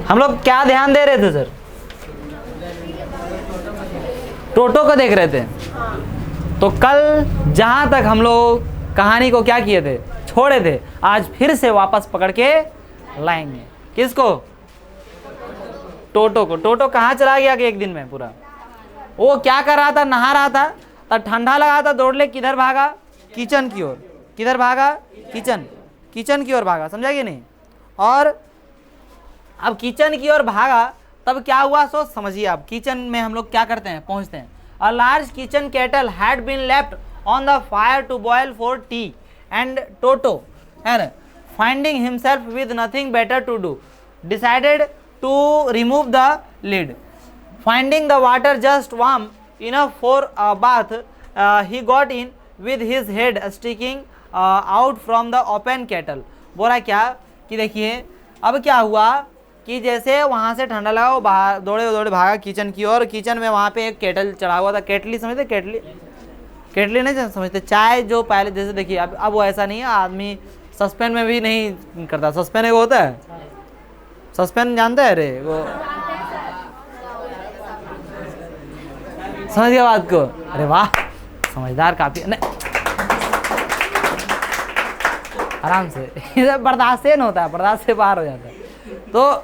हम लोग क्या ध्यान दे रहे थे सर? टोटो को देख रहे थे। तो कल जहां तक हम लोग कहानी को क्या किए थे, छोड़े थे, आज फिर से वापस पकड़ के लाएंगे। किसको? टोटो को। टोटो कहाँ चला गया कि एक दिन में पूरा? वो क्या कर रहा था? नहा रहा था, तब ठंडा लगा था, दौड़ ले किधर भागा? किचन की ओर। किधर भागा? किचन। किचन की ओर भागा, समझा कि नहीं? और अब किचन की ओर भागा तब क्या हुआ सोच समझिए आप। किचन में हम लोग क्या करते हैं? पहुंचते हैं। A large kitchen kettle had been left on the fire to boil for tea and Toto and finding himself with nothing better to do decided to remove the lid. Finding the water just warm enough for a bath, he got in with his head sticking out from the open kettle. बोला क्या कि देखिए अब क्या हुआ कि जैसे वहाँ से ठंडा लगा, वो बाहर दौड़े दौड़े भागा किचन की ओर। किचन में वहाँ पे एक केटल चढ़ा हुआ था। केटली समझते? केटली, केटली नहीं समझते? चाय जो पहले जैसे देखिए, अब वो ऐसा नहीं है, आदमी सस्पेन में भी नहीं करता। सस्पेन एक होता है, सस्पेन जानते हैं? अरे वो समझ गया बात को? अरे वाह, समझदार काफी। नहीं, आराम से बर्दाश्त से होता है, बर्दाश्त से बाहर हो जाता है। तो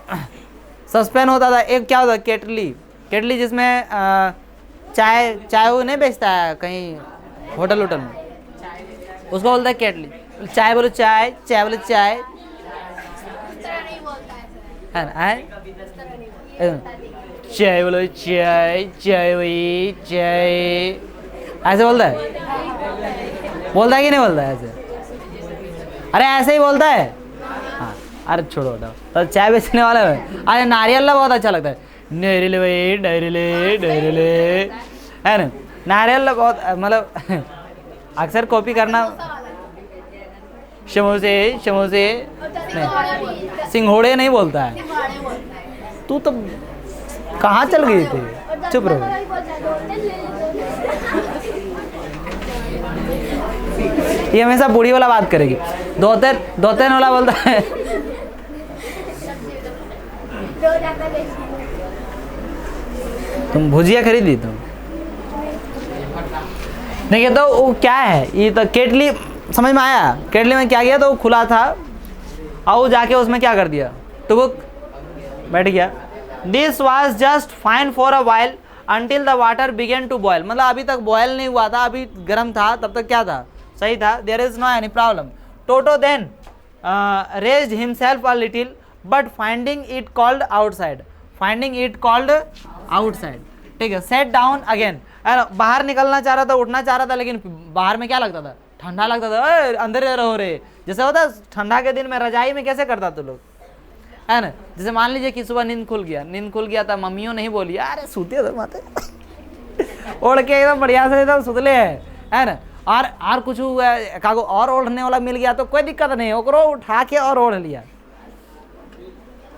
सस्पेन होता था। एक क्या होता है? केटली। केटली जिसमें चाय वो नहीं बेचता है कहीं होटल वोटल में, उसको बोलता है केटली। चाय बोलो चाय, चाय बोलो चाय, चाय बोलो चाय, चाय वही चाय, ऐसे बोलता है? बोलता है कि नहीं बोलता है ऐसे? अरे ऐसे ही बोलता है। हाँ, अरे छोड़ो हटाओ। तो चाय बेचने वाला है। अरे नारियल बहुत अच्छा लगता है। नारियल भाई, नारियल है ना? नारियल बहुत, मतलब अक्सर कॉपी करना। समोसे, समोसे नहीं, सिंघोड़े नहीं बोलता है। तू तो कहाँ चल गई थी? चुप रहो। ये हमेशा बूढ़ी वाला बात करेगी। दोतेन वाला बोलता है। तुम भुजिया खरीदी? तुम देखिए तो वो क्या है, ये तो केटली समझ में आया? केटली में क्या किया? तो वो खुला था और वो जाके उसमें क्या कर दिया? तो वो बैठ गया। This was just fine for a while until the water began to boil. मतलब अभी तक बॉयल नहीं हुआ था, अभी गर्म था, तब तक क्या था? सही था। There is no any problem. Toto then raised himself a little but finding it cold outside. Finding it cold outside, ठीक है। Sat down again. बाहर निकलना चाह रहा था, उठना चाह रहा था, लेकिन बाहर में क्या लगता था? ठंडा लगता था। अंदर रहो रे, जैसे होता ठंडा के दिन में रजाई में कैसे करता तू लोग, है ना? जैसे मान लीजिए कि सुबह नींद खुल गया था, मम्मियों नहीं बोली अरे सूते तो माते ओढ़ के एकदम बढ़िया से एकदम सुतले है ना? और कुछ कागो और ओढ़ने वाला मिल गया तो कोई दिक्कत नहीं, ओकरो उठा के और ओढ़ लिया,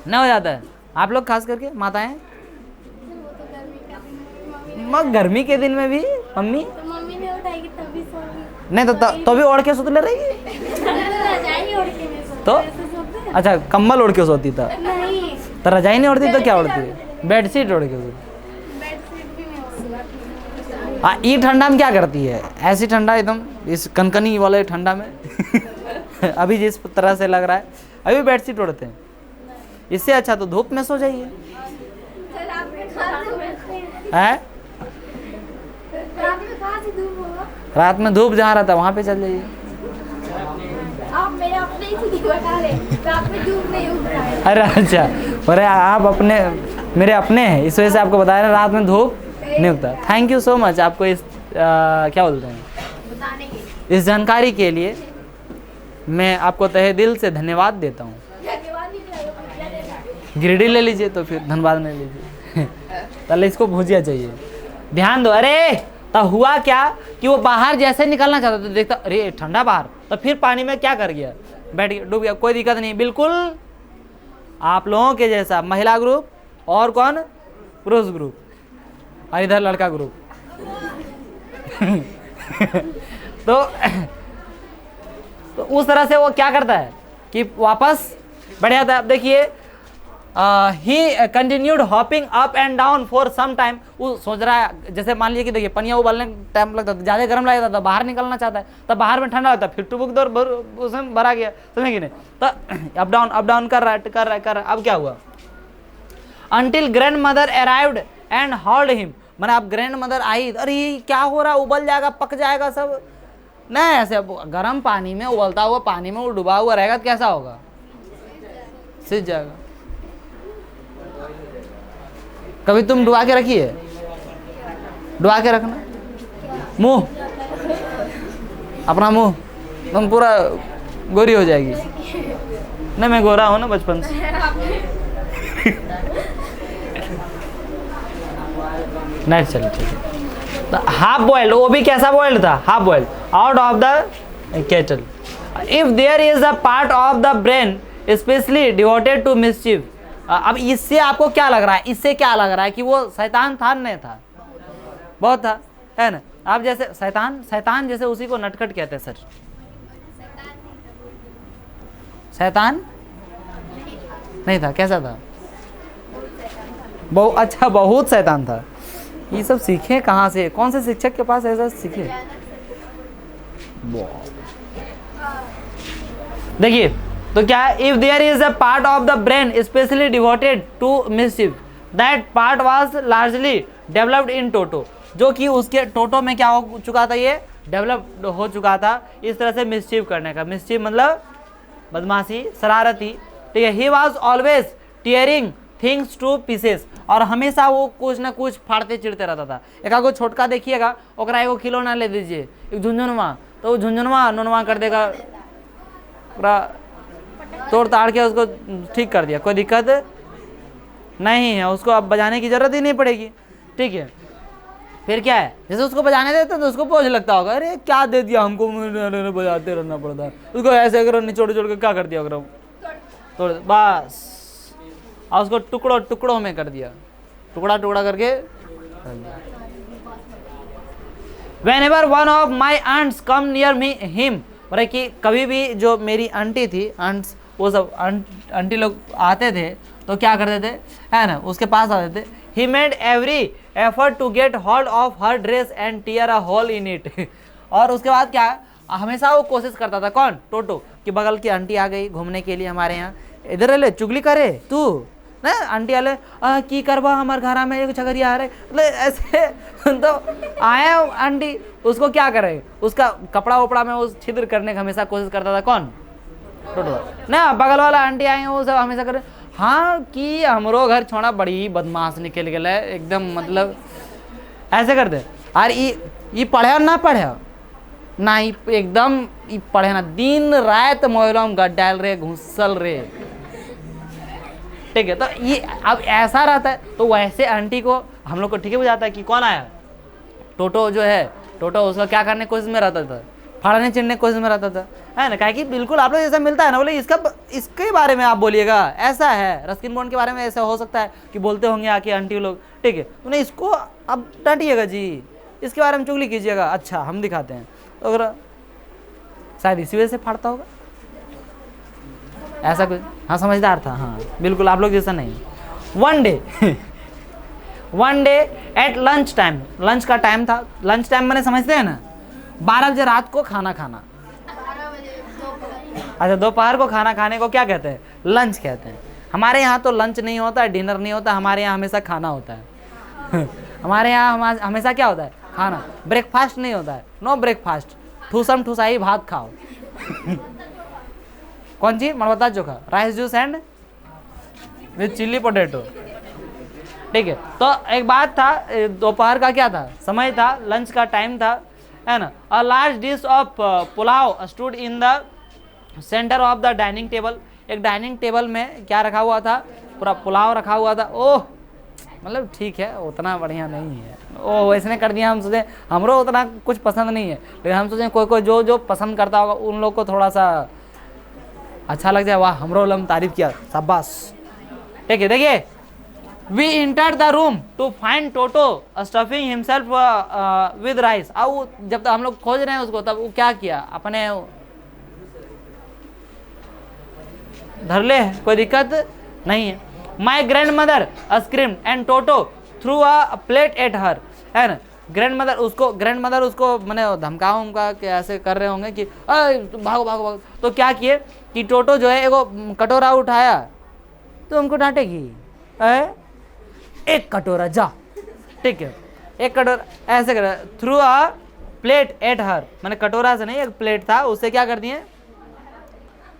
न हो जाता है? आप लोग खास करके माताएं गर्मी के दिन में भी मम्मी ने उठाएगी तभी सोगी नहीं तो भी ओढ़ के सुतले रहेगी तो अच्छा कंबल ओढ़ के सोती था तो रजाई नहीं ओढ़ती तो क्या ओढ़ती है? बेडशीट ओढ़ के सोती। ये ठंडा में क्या करती है? ऐसी ठंडा एकदम इस कनकनी वाले ठंडा में अभी जिस तरह से लग रहा है अभी बेडशीट ओढ़ते हैं। इससे अच्छा तो धूप में सो जाइए। रात में धूप जहाँ रहता है वहाँ पे चल जाइए। आप मेरे अपने ही बता रहे, रात में धूप नहीं उगता है। अरे अच्छा, अरे आप अपने मेरे अपने हैं इस वजह से आपको बता रहे हैं रात में धूप नहीं उगता। थैंक यू सो मच आपको इस क्या बोलते हैं बताने के इस जानकारी के लिए मैं आपको तहे दिल से धन्यवाद देता हूँ। गिरडी ले लीजिए तो फिर धन्यवाद नहीं लीजिए पहले इसको भुजिया चाहिए। ध्यान दो। अरे तो हुआ क्या कि वो बाहर जैसे निकलना चाहता था देखता अरे ठंडा बाहर तो फिर पानी में क्या कर गया बैठ गया डूब गया। कोई दिक्कत नहीं, बिल्कुल आप लोगों के जैसा महिला ग्रुप और कौन पुरुष ग्रुप और इधर लड़का ग्रुप तो उस तरह से वो क्या करता है कि वापस बढ़ जाता है। अब देखिए he continued hopping up and down for some time. वो सोच रहा है, जैसे मान लीजिए कि देखिए पनिया उबालने टाइम लगता था, ज़्यादा गर्म लगता था, बाहर निकलना चाहता है, तब बाहर में ठंडा लगता है, फिर टुबुक दौर उसमें भरा गया, समझे कि नहीं। तो अप डाउन कर रहा है। अब क्या हुआ, until grand mother arrived and hold him, मैंने अब ग्रैंड मदर आई, अरे ये क्या हो रहा, उबल जाएगा, पक जाएगा सब, नहीं ऐसे गर्म पानी में, उबलता हुआ पानी में वो डूबा हुआ रहेगा तो कैसा होगा, सिज जाएगा। कभी तुम डुबा के रखिए, डुबा के रखना मुंह, अपना मुंह, तुम पूरा गोरी हो जाएगी। नहीं मैं गोरा हूं ना बचपन से। नेक्स्ट चलिए ठीक है। तो हाफ बॉइल्ड, वो भी कैसा बॉइल्ड था, half boiled, out of the kettle. If there is a part of the brain specially devoted to mischief. अब इससे आपको क्या लग रहा है, इससे क्या लग रहा है कि वो शैतान था, नहीं था, बहुत था, है ना। आप जैसे शैतान जैसे उसी को नटखट कहते हैं सर, शैतान नहीं था, कैसा था, बहुत अच्छा, बहुत शैतान था। ये सब सीखे कहाँ से, कौन से शिक्षक के पास ऐसा सीखे। देखिए तो क्या, if there is a part of the brain specially devoted to mischief, that part was largely developed in Toto, जो कि उसके टोटो में क्या हो चुका था, ये डेवलप हो चुका था इस तरह से मिसचिफ करने का। मिसचिफ मतलब बदमाशी, शरारती, ठीक है। He was always tearing things two pieces, और हमेशा वो कुछ ना कुछ फाड़ते चिड़ते रहता था। एक आगो छोटका देखिएगा, ओकरा एगो खिलौना ले दीजिए, एक झुंझुनवा, तो वो झुंझुनवा नुनवा कर देगा, पूरा तोड़ ताड़ के उसको ठीक कर दिया, कोई दिक्कत नहीं है, उसको अब बजाने की जरूरत ही नहीं पड़ेगी, ठीक है। फिर क्या है, जैसे उसको बजाने देते तो उसको बोझ लगता होगा, अरे क्या दे दिया हमको, बजाते रहना पड़ता है, उसको ऐसे करो निचोड़ के क्या कर दिया करो, तोड़ बस, और उसको टुकड़ों में कर दिया, टुकड़ा करके। Whenever one of my aunts come near me him, बोले कि कभी भी जो मेरी आंटी थी, आंट्स वो सब आंटी लोग आते थे तो क्या करते थे, है ना, उसके पास आते थे। He made every effort to get hold of her dress and tear a hole in it। और उसके बाद क्या, हमेशा वो कोशिश करता था, कौन, टोटो, कि बगल की आंटी आ गई घूमने के लिए हमारे यहाँ, इधर ले चुगली करे तू ना, आंटी आले की करवा हमारे घर में एक छगरिया आ रहे, मतलब ऐसे तो आए आंटी, उसको क्या करे, उसका कपड़ा वपड़ा में उस छिद्र करने का हमेशा कोशिश करता था, कौन, टोटो ना। बगल वाला आंटी आए वो सब हमेशा करे, हाँ कि हमरो घर छोड़ा बड़ी बदमाश निकल गया एकदम, मतलब ऐसे करते। और ये पढ़े ना पढ़े ना, एकदम पढ़े ना, दिन रात मोबाइलों में डाल रहे, घुसल रहे, ठीक है। तो ये अब ऐसा रहता है, तो वैसे आंटी को हम लोग को ठीक है बुझाता है कि कौन आया, टोटो जो है, टोटो उसका क्या करने की कोशिश में रहता था, फाड़ने चिड़ने की कोशिश में रहता था, है ना। कहे कि बिल्कुल आप लोग जैसा मिलता है ना, बोले इसके बारे में आप बोलिएगा, ऐसा है रस्किन बॉन्ड के बारे में, ऐसा हो सकता है कि बोलते होंगे आके आंटी लोग, ठीक है, तो नहीं इसको अब डांटिएगा जी, इसके बारे में चुगली कीजिएगा, अच्छा हम दिखाते हैं, तो अगर शायद इसी वजह से फाड़ता होगा, ऐसा कुछ। हाँ समझदार था, हाँ बिल्कुल आप लोग जैसा नहीं। One day at lunch time, lunch का टाइम था, लंच टाइम मैंने समझते हैं ना, 12 बजे रात को खाना खाना, अच्छा दोपहर को खाना खाने को क्या कहते हैं, लंच कहते हैं। हमारे यहाँ तो लंच नहीं होता है, डिनर नहीं होता, हमारे यहाँ हमेशा खाना होता है। हमारे यहाँ हमेशा क्या होता है, खाना, ब्रेकफास्ट नहीं होता है, नो ब्रेकफास्ट, ठूसम ठूसाई भात खाओ। कौन सी, मड़बता चोखा, rice juice and with chilli potato, ठीक है। तो एक बात था, दोपहर का क्या था, समय था, लंच का टाइम था, है ना। A large dish of pulao stood in the centre of the dining table, एक डाइनिंग टेबल में क्या रखा हुआ था, पूरा पुलाव रखा हुआ था। ओह मतलब ठीक है, उतना बढ़िया नहीं है, ओह इसने कर दिया, हम सोचे हमरो उतना कुछ पसंद नहीं है, लेकिन हम सोचे कोई जो पसंद करता होगा उन लोग को थोड़ा सा अच्छा लग जाए, वाह हमरो लम तारीफ किया, शाबाश, ठीक है। देखिए, we enter the room to find Toto stuffing himself with rice. अब जब तक हम लोग खोज रहे हैं उसको, तब वो क्या किया, अपने धर ले, कोई दिक्कत नहीं है। My grand mother scream and Toto through a plate at her, है ना। ग्रैंड मदर उसको मैंने धमका उमका के ऐसे कर रहे होंगे कि भागो भागो भागो। तो क्या किए कि टोटो जो है एगो कटोरा उठाया, तो हमको डांटेगी, एक कटोरा जा, ठीक है, एक कटोरा ऐसे कर, through a plate at her, मैंने कटोरा से नहीं, एक प्लेट था उससे क्या कर दिए,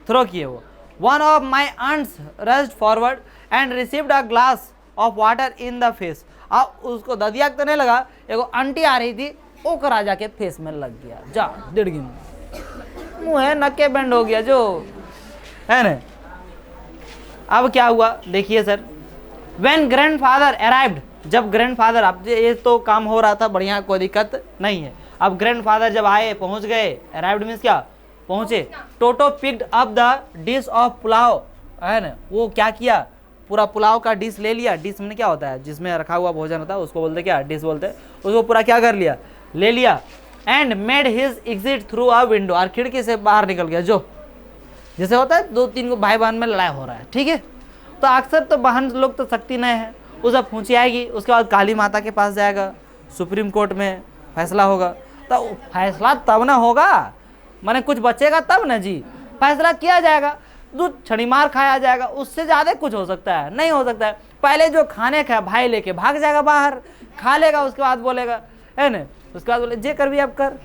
थ्रो किए वो। One of my aunts rushed forward and received a glass of water in the face. अब उसको ददिया तो नहीं लगा, एगो आंटी आ रही थी, ओकर राजा के फेस में लग गया, जा दिड़गी मुँह है, नक्के बैंड हो गया जो है ना। अब क्या हुआ देखिए सर, व्हेन ग्रैंडफादर अराइव्ड, जब ग्रैंडफादर, अब ये तो काम हो रहा था बढ़िया, कोई दिक्कत नहीं है। अब ग्रैंडफादर जब आए, पहुंच गए, अराइव्ड मीन्स क्या, पहुंचे। Toto picked up the dish of pulao, है ना, वो क्या किया, पूरा पुलाव का डिश ले लिया। डिश में क्या होता है, जिसमें रखा हुआ भोजन होता है उसको बोलते क्या, डिश बोलते हैं। उसको पूरा क्या कर लिया, ले लिया। And made his exit through a window, और खिड़की से बाहर निकल गया। जो जैसे होता है 2-3 को भाई बहन में लड़ाई हो रहा है, ठीक है, तो अक्सर तो बहन लोग तो शक्ति नहीं है, उसे पूछी आएगी, उसके बाद काली माता के पास जाएगा, सुप्रीम कोर्ट में फैसला होगा। तो फैसला तब ना होगा, माने कुछ बचेगा तब ना जी, फैसला किया जाएगा, दूध छड़ी मार खाया जाएगा, उससे ज़्यादा कुछ हो सकता है, नहीं हो सकता है। पहले जो खाने का भाई लेके भाग जाएगा बाहर, खा लेगा, उसके बाद बोलेगा, है ना, उसके बाद बोले जे कर भी अब कर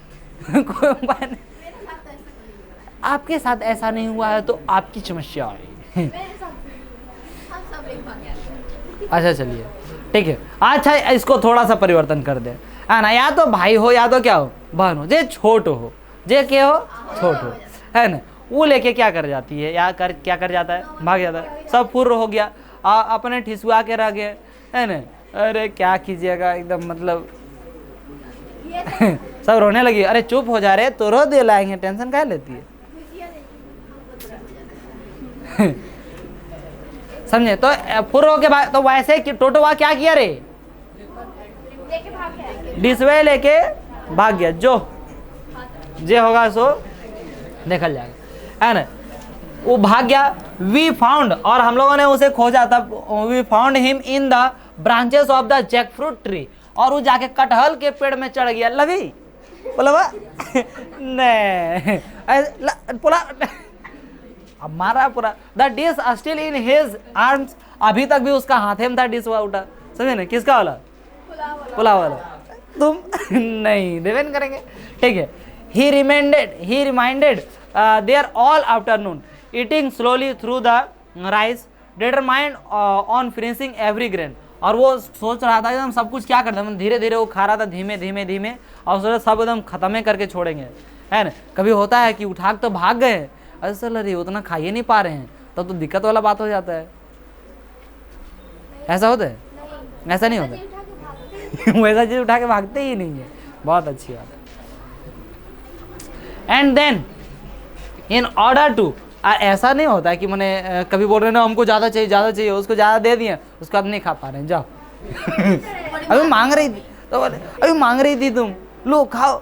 कोई उपाय नहीं। आपके साथ ऐसा नहीं हुआ है तो आपकी समस्या है। अच्छा चलिए ठीक है, अच्छा इसको थोड़ा सा परिवर्तन कर दे, है ना, या तो भाई हो या तो क्या हो, बहन हो, जे छोट हो, जे के हो छोट हो, है ना, वो लेके क्या कर जाती है, या क्या कर जाता है, भाग जाता है। सब फुर्र हो गया, अपने ठिसुआ के रह गए, है ना, अरे क्या कीजिएगा एकदम, मतलब सब रोने लगी। अरे चुप हो जा रहे, तो रो दे लाएंगे, टेंशन क्या लेती है समझे। तो फुर्र के बाद तो वैसे कि टोटोवा क्या किया रे, डिसवे लेके भाग गया। जो जे होगा सो देखल जाएगा, है ना, वो भाग गया। वी फाउंड, और हम लोगों ने उसे खोजा था, we found him in the branches of the jackfruit tree, और वो जाके कटहल के पेड़ में चढ़ गया। लवी बोला नहीं पूरा अब मारा पूरा। The dish still in his arms, अभी तक भी उसका हाथे में था डिश हुआ उठा, समझे ना, किसका वाला, पुलाव वाला। तुम नहीं देवेन करेंगे, ठीक है। he reminded their all afternoon eating slowly through the rice, determined on finishing every grain। और वो सोच रहा था एकदम सब कुछ क्या करता है, धीरे धीरे वो खा रहा था, धीमे धीमे धीमे, और सोचा सब एकदम खत्म ही करके छोड़ेंगे, है ना। कभी होता है कि उठा तो भाग गए, ऐसा लग रही उतना खा ही नहीं पा रहे हैं, तब तो दिक्कत वाला बात हो जाता है। ऐसा होता है, ऐसा नहीं होता वैसा चीज उठा के भागते ही नहीं है, बहुत अच्छी बात है। And then in order to, ऐसा नहीं होता है कि मैंने कभी बोल रहे ना हमको ज़्यादा चाहिए, उसको ज़्यादा दे दिए, उसको अब नहीं खा पा रहे हैं, जाओ अभी मांग रही थी तो अभी मांग रही थी तुम, लो खाओ।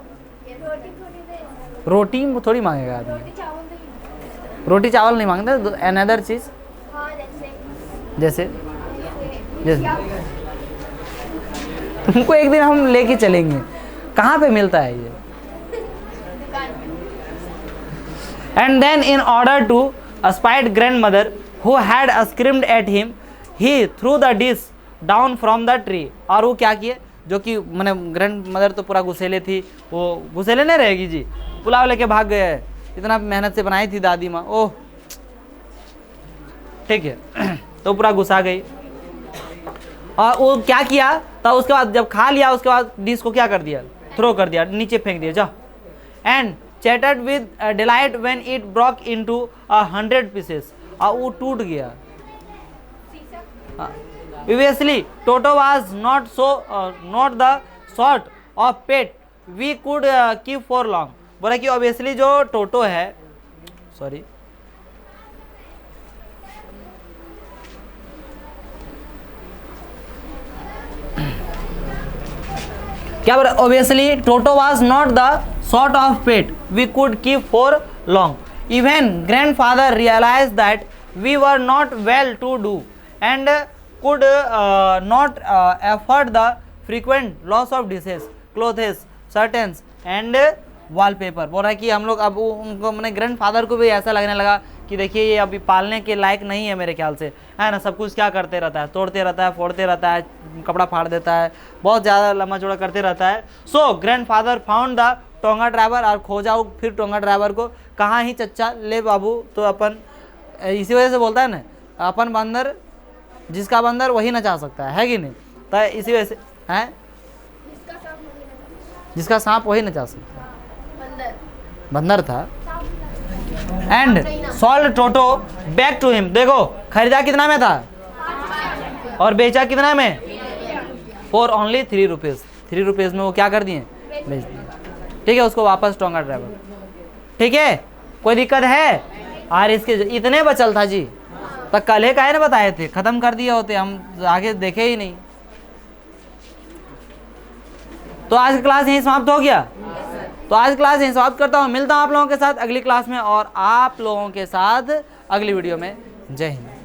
रोटी थोड़ी मांगेगा आदमी, रोटी चावल नहीं मांगते, अनदर चीज़ जैसे तुमको एक दिन हम लेके चलेंगे, कहाँ पे मिलता है ये। And then in order to spite grandmother who had screamed at him, he threw the dish down from the tree। और वो क्या किए, जो कि मैंने ग्रैंड मदर तो पूरा गुस्सेले थी, वो गुस्सेले नहीं रहेगी जी, पुलाव लेके भाग गए, इतना मेहनत से बनाई थी दादी माँ, ओह ठीक है तो पूरा गुस्सा गई। और वो क्या किया, तो उसके बाद जब खा लिया, उसके बाद डिश को क्या कर दिया, थ्रो कर दिया, नीचे फेंक दिया, जाओ। And chattered with delight when it broke into 100 pieces, और वो टूट गया। Obviously Toto was not the sort of pet we could keep for long। बोला कि obviously जो टोटो है, सॉरी क्या बोला, obviously Toto was not the sort of pet we could keep for long। Even grandfather realized that we were not well to do and could not afford the frequent loss of dishes, clothes, curtains and wallpaper. बोल रहा है कि हम लोग अब उनको मैंने grandfather को भी ऐसा लगने लगा कि देखिए ये अभी पालने के लायक नहीं है मेरे ख्याल से, है ना। सब कुछ क्या करते रहता है, तोड़ते रहता है, फोड़ते रहता है, कपड़ा फाड़ देता है, बहुत ज़्यादा लंबा चौड़ा करते रहता है। So grandfather found the tonga driver, और खोजा फिर टोंगा ड्राइवर को। कहाँ ही चच्चा ले बाबू, तो अपन इसी वजह से बोलता है ना, अपन बंदर जिसका बंदर वही नचा सकता है कि नहीं। तो इसी वजह से है जिसका सांप वही नचा सकता है, बंदर था। And sold Toto back to him. देखो खरीदा कितना में था और बेचा कितना में, फॉर ओनली 3 रुपीज़। 3 रुपीज़ में वो क्या कर दिए, बेच दिए। ठीक है, उसको वापस टोंगा ड्राइवर। ठीक है, कोई दिक्कत है। और इसके इतने बचल था जी, तो कल ही काहे ना बताए थे, खत्म कर दिए होते, हम आगे देखे ही नहीं। तो आज की क्लास यहीं समाप्त हो गया। तो आज क्लास यहीं समाप्त करता हूँ, मिलता हूँ आप लोगों के साथ अगली क्लास में और आप लोगों के साथ अगली वीडियो में। जय हिंद।